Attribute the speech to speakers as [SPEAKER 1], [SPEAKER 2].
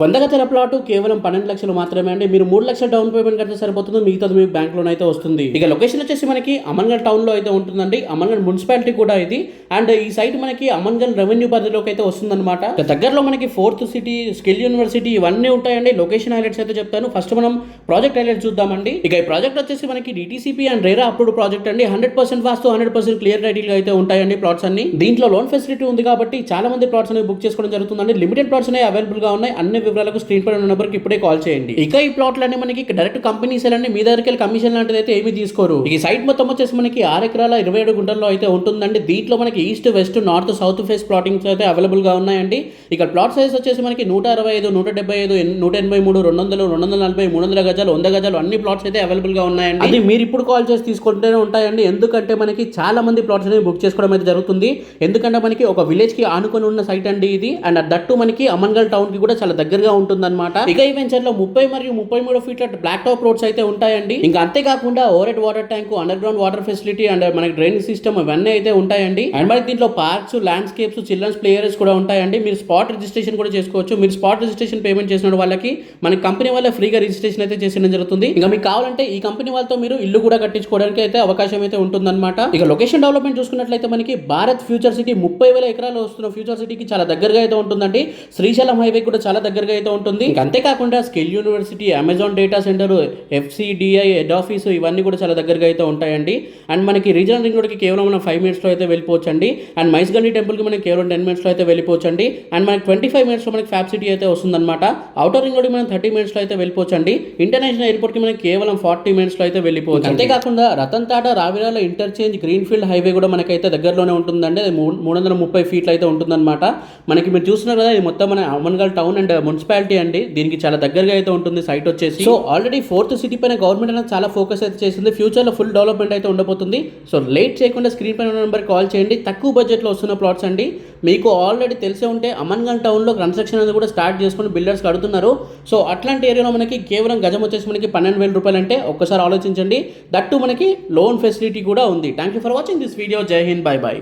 [SPEAKER 1] 100 గజాల ప్లాట్ కేవలం 12 లక్షలు మాత్రమే అండి. మీరు 3 లక్షల డౌన్ పేమెంట్ కడితే సరిపోతుంది, మిగతాది మీ బ్యాంక్ లోన్ అయితే వస్తుంది. ఇక లొకేషన్ వచ్చేసి మనకి అమన్గల్ టౌన్ లో అయితే ఉంటుందండి. అమన్గల్ మున్సిపాలిటీ కూడా ఇది. అండ్ ఈ సైట్ మనకి అమన్గల్ రెవెన్యూ పరిధిలోకి అయితే వస్తుందన్నమాట. దగ్గరలో మనకి 4th సిటీ, స్కిల్ యూనివర్సిటీ ఇవన్నీ ఉంటాయండి. లొకేషన్ హైలైట్స్ అయితే చెప్తాను. ఫస్ట్ మనం ప్రాజెక్ట్ హైలైట్స్ చూద్దామండి. ఇక ఈ ప్రాజెక్ట్ వచ్చేసి మనకి DTCP and RERA approved project అండి. 100% వాస్తు, 100% క్లియర్ టైటిల్ అయితే ఉంటాయండి ప్లాట్స్ అన్ని. దీంట్లో లోన్ ఫెసిలిటీ ఉంది కాబట్టి చాలా మంది ప్లాట్స్ అనేవి బుక్ చేసుకోవడం జరుగుతుందండి. లిమిటెడ్ ప్లాట్స్ అనేవి అవైలబుల్ గా ఉన్నాయి. అన్ని వివరాలకు స్క్రీన్ పై ఉన్న నెంబర్కి ఇప్పుడే కాల్ చేయండి. ఇక ఈ ప్లాట్లన్నీ మనకి డైరెక్ట్ కంపెనీ సేల్ అండి. మీ దగ్గరికి కమిషన్ లాంటిది అయితే ఏమీ తీసుకోరు. ఈ సైట్ మొత్తం వచ్చేసి మనకి 6 ఎకరాల 27 గుంటల్లో అయితే ఉంటుందండి. దీంట్లో మనకి east, west, north, south face plottings అయితే అవైలబుల్ గా ఉన్నాయండి. ఇక ప్లాట్ సైజ్ వచ్చేసి మనకి 165, 175, 183, 200, 240, 300 గజాలు, 100 గజాలు అన్ని ప్లాట్స్ అయితే అవైలబుల్ గా ఉన్నాయండి. అది మీరు ఇప్పుడు కాల్ చేసి తీసుకుంటూనే ఉంటాయండి. ఎందుకంటే మనకి చాలా మంది ప్లాట్స్ అనేవి బుక్ చేసుకోవడం అయితే జరుగుతుంది. ఎందుకంటే మనకి ఒక విలేజ్ కి ఆనుకొని ఉన్న సైట్ అండి ఇది. అండ్ దట్టు మనకి అమన్గల్ టౌన్ కి కూడా చాలా దగ్గరగా ఉంటుందన్నమాట. ఇక ఈ వెంచర్ లో 30 మరియు 33 ఫీట్ల బ్లాక్ టాప్ రోడ్స్ అయితే ఉంటాయండి. ఇంకా అంతేకాకుండా overhead water tank, underground water facility and మనకి డ్రైనేజ్ సిస్టమ్ ఇవన్నీ అయితే ఉంటాయండి. అండ్ మనకి దీంట్లో parks, landscapes, children's play areas కూడా ఉంటాయండి. మీరు స్పాట్ రిజిస్ట్రేషన్ కూడా చేసుకోవచ్చు. మీరు స్పాట్ రిజిస్ట్రేషన్ పేమెంట్ చేసిన వాళ్ళకి మన కంపెనీ వాళ్ళ ఫ్రీగా రిజిస్ట్రేషన్ అయితే చేసిన జరుగుతుంది. ఇంకా మీకు కావాలంటే ఈ కంపెనీ వాళ్ళతో మీరు ఇల్లు కూడా కట్టించుకోవడానికి అయితే అవకాశం అయితే ఉంటుందన్నమాట. ఇక లొకేషన్ డెవలప్మెంట్ చూసుకున్నట్లయితే మనకి భారత్ ఫ్యూచర్ సిటీ 30,000 ఎకరాలు వస్తున్న ఫ్యూచర్ సిటీకి చాలా దగ్గరగా అయితే ఉంటుందండి. శ్రీశైలం హైవే కూడా చాలా దగ్గరగా అయితే ఉంటుంది. అంతేకాకుండా skill university, Amazon data centre, FCDI head office ఇవన్నీ కూడా చాలా దగ్గరగా అయితే ఉంటాయండి. అండ్ మనకి రీజనల్ రింగ్ రోడ్కి కేవలం మనం 5 మినిట్స్లో అయితే వెళ్ళిపోవచ్చండి. అండ్ మైస్గండి టెంపుల్కి మనకి కేవలం 10 మినిట్స్లో అయితే వెళ్ళిపోవచ్చండి. అండ్ మనకి 25 మినిట్స్లో మనకి ఫ్యాబ్ సిటీ అయితే వస్తుందన్నమాట. అవుటర్ రింగ్ రోడ్కి మనం 30 మినిట్స్లో అయితే వెళ్ళిపోవచ్చండి. ఇంటర్నేషనల్ ఎయిర్పోర్ట్కి మనకి కేవలం 40 మినిట్స్లో అయితే వెళ్ళిపోవచ్చు. అంతేకాకుండా Ratan Tata Ravirala interchange greenfield highway కూడా మనకైతే దగ్గరలోనే ఉంటుందండి. అది 330 ఫీట్లు అయితే ఉంటుందన్నమాట. మనకి మీరు చూస్తున్నారు కదా, ఇది మొత్తం మన అమన్గల్ టౌన్ అండ్ మున్సిపాలిటీ అండి. దీనికి చాలా దగ్గరగా అయితే ఉంటుంది సైట్ వచ్చేసి. సో ఆల్రెడీ 4th సిటీ పైన గవర్నమెంట్ అనేది చాలా ఫోకస్ అయితే చేసింది. ఫ్యూచర్ లో ఫుల్ డెవలప్మెంట్ అయితే ఉండబోతుంది. సో లేట్ చేయకుండా స్క్రీన్ పైన నెంబర్ కాల్ చేయండి. తక్కువ బడ్జెట్ లో వస్తున్న ప్లాట్స్ అండి. మీకు ఆల్రెడీ తెలిసే ఉంటే అమన్గల్ టౌన్ లో కన్స్ట్రక్షన్ అనేది కూడా స్టార్ట్ చేసుకుని బిల్డర్స్ కడుతున్నారు. సో అట్లాంటి ఏరియాలో మనకి కేవలం గజం వచ్చేసి మనకి 12,000 రూపాయలు అంటే ఒక్కసారి ఆలోచించండి. దట్టు మనకి లోన్ ఫెసిలిటీ కూడా ఉంది. Thank you for watching this video. జై హింద్, బై బై.